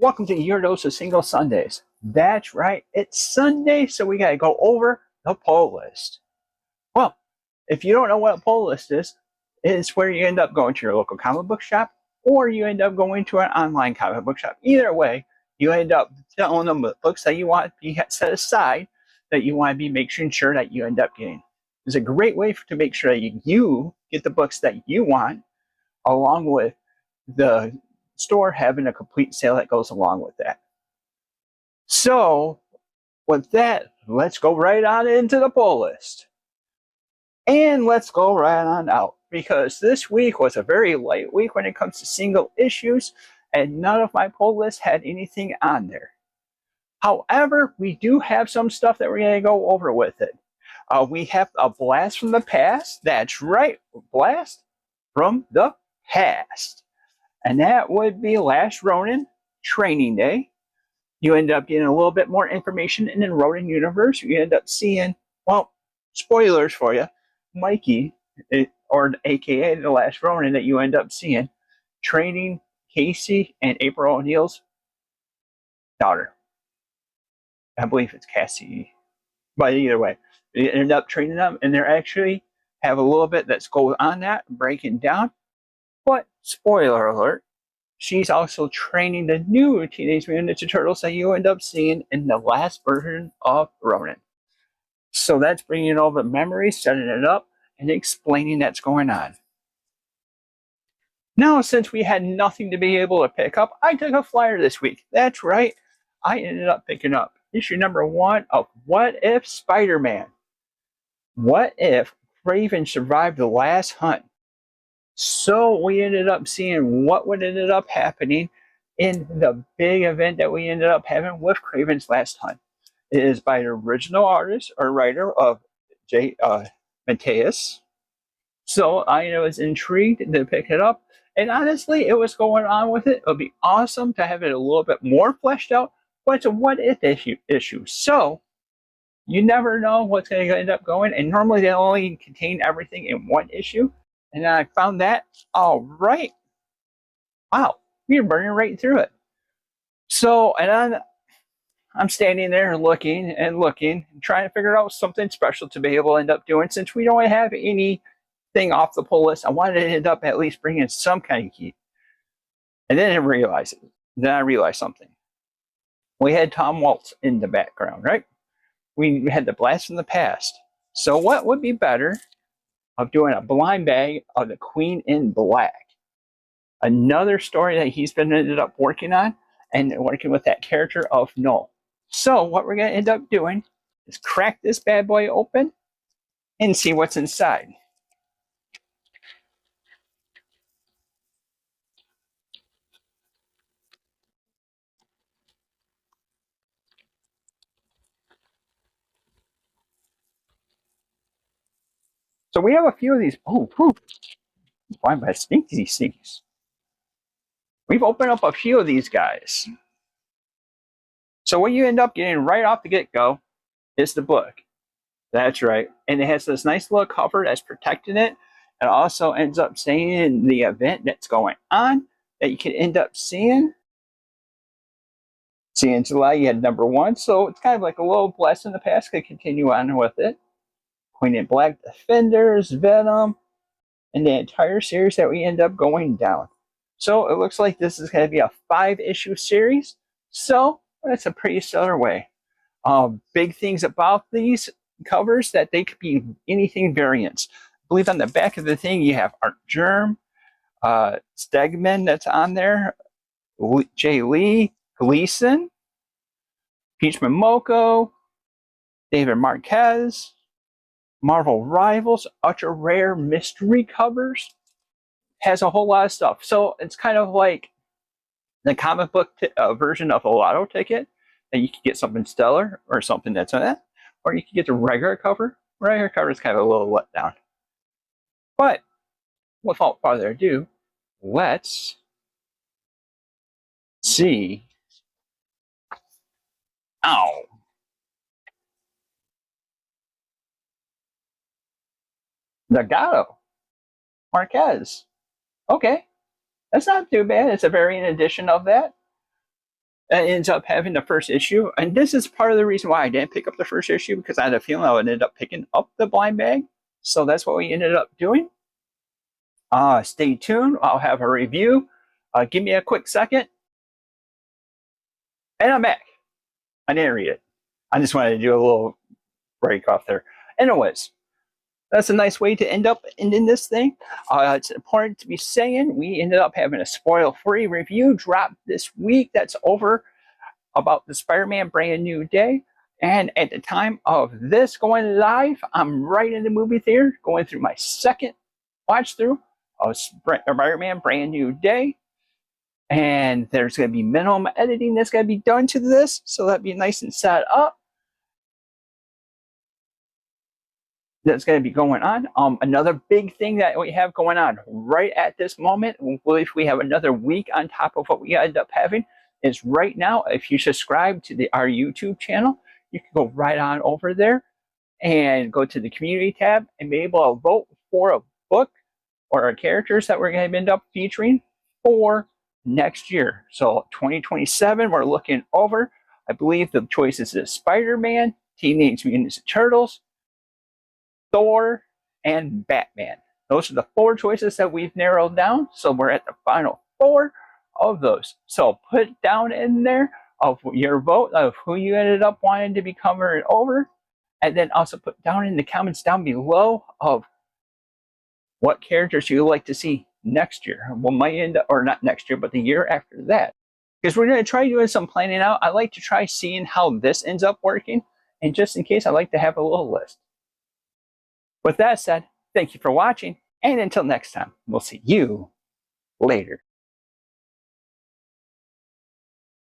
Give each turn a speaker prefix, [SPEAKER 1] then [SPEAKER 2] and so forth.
[SPEAKER 1] Welcome to your dose of single Sundays. That's right, it's Sunday, so we gotta go over the poll list. Well, if you don't know what a poll list is, it's where you end up going to your local comic book shop or you end up going to an online comic book shop. Either way, you end up telling them the books that you want to be set aside that you want to be making sure that you end up getting. It's a great way to make sure that you get the books that you want, along with the store having a complete sale that goes along with that. So, with that, let's go right on into the poll list. And let's go right on out, because this week was a very light week when it comes to single issues, and none of my poll lists had anything on there. However, we do have some stuff that we're going to go over with it. We have a blast from the past. That's right, blast from the past. And that would be Last Ronin Training Day. You end up getting a little bit more information in the Ronin universe. You end up seeing, well, spoilers for you, Mikey, or AKA the Last Ronin, that you end up seeing training Casey and April O'Neil's daughter. I believe it's Cassie, but either way, they end up training them, and they're actually have a little bit that's going on that, breaking down. But, spoiler alert, she's also training the new Teenage Mutant Ninja Turtles that you end up seeing in the last version of Ronin. So that's bringing all the memories, setting it up, and explaining that's going on. Now, since we had nothing to be able to pick up, I took a flyer this week. That's right, I ended up picking up issue number 1 of What If Spider-Man. What if Kraven survived the last hunt? So we ended up seeing what would ended up happening in the big event that we ended up having with Kraven's last hunt. It is by the original artist or writer of J. Mateus. So I was intrigued to pick it up. And honestly, it was going on with it. It would be awesome to have it a little bit more fleshed out. But it's a what if issue. So you never know what's going to end up going. And normally they only contain everything in one issue. And I found that, all right, wow, we're burning right through it. So, and I'm standing there looking and looking, and trying to figure out something special to be able to end up doing. Since we don't have anything off the pull list, I wanted to end up at least bringing some kind of heat. And then I realized it. Then I realized something. We had Tom Waltz in the background, right? We had the blast from the past. So what would be better of doing a blind bag of the Queen in Black? Another story that he's been ended up working on, and working with that character of Null. So what we're going to end up doing is crack this bad boy open and see what's inside. So we have a few of these. Oh, whew. Why am I sneaky these things? We've opened up a few of these guys. So what you end up getting right off the get-go is the book. That's right. And it has this nice little cover that's protecting it. It also ends up saying the event that's going on that you can end up seeing. See, in July, you had number 1. So it's kind of like a little blast in the past. Could continue on with it. Queen in Black, Defenders, Venom, and the entire series that we end up going down. So it looks like this is going to be a 5-issue series. So that's a pretty stellar way. Big things about these covers that they could be anything variants. I believe on the back of the thing you have Art Germ, Stegman that's on there, Jay Lee, Gleason, Peach Momoko, David Marquez, Marvel Rivals, ultra rare mystery covers. Has a whole lot of stuff. So it's kind of like the comic book version of a lotto ticket, that you could get something stellar or something that's on that, or you could get the regular cover. Regular cover is kind of a little let down. But without further ado, let's see. Ow. Nagato Marquez. Okay, that's not too bad. It's a variant edition of that. that ends up having the first issue. And this is part of the reason why I didn't pick up the first issue, because I had a feeling I would end up picking up the blind bag. So that's what we ended up doing. Stay tuned. I'll have a review. Give me a quick second. And I'm back. I didn't read it. I just wanted to do a little break off there. Anyways, that's a nice way to end up ending this thing. It's important to be saying we ended up having a spoil-free review drop this week that's over about the Spider-Man Brand New Day. And at the time of this going live, I'm right in the movie theater going through my second watch through of Spider-Man Brand New Day. And there's going to be minimum editing that's going to be done to this, so that'd be nice and set up. That's going to be going on. Another big thing that we have going on right at this moment, we believe we have another week on top of what we end up having, is right now, if you subscribe to our YouTube channel, you can go right on over there and go to the community tab and be able to vote for a book or our characters that we're going to end up featuring for next year. So 2027, we're looking over. I believe the choices is Spider-Man, Teenage Mutant Ninja Turtles, Thor, and Batman. Those are the 4 choices that we've narrowed down. So we're at the final 4 of those. So put down in there of your vote of who you ended up wanting to be covering over. And then also put down in the comments down below of what characters you would like to see next year. Well, might end up, or not next year, but the year after that. Because we're going to try doing some planning out. I like to try seeing how this ends up working. And just in case, I like to have a little list. With that said, thank you for watching. And until next time, we'll see you later.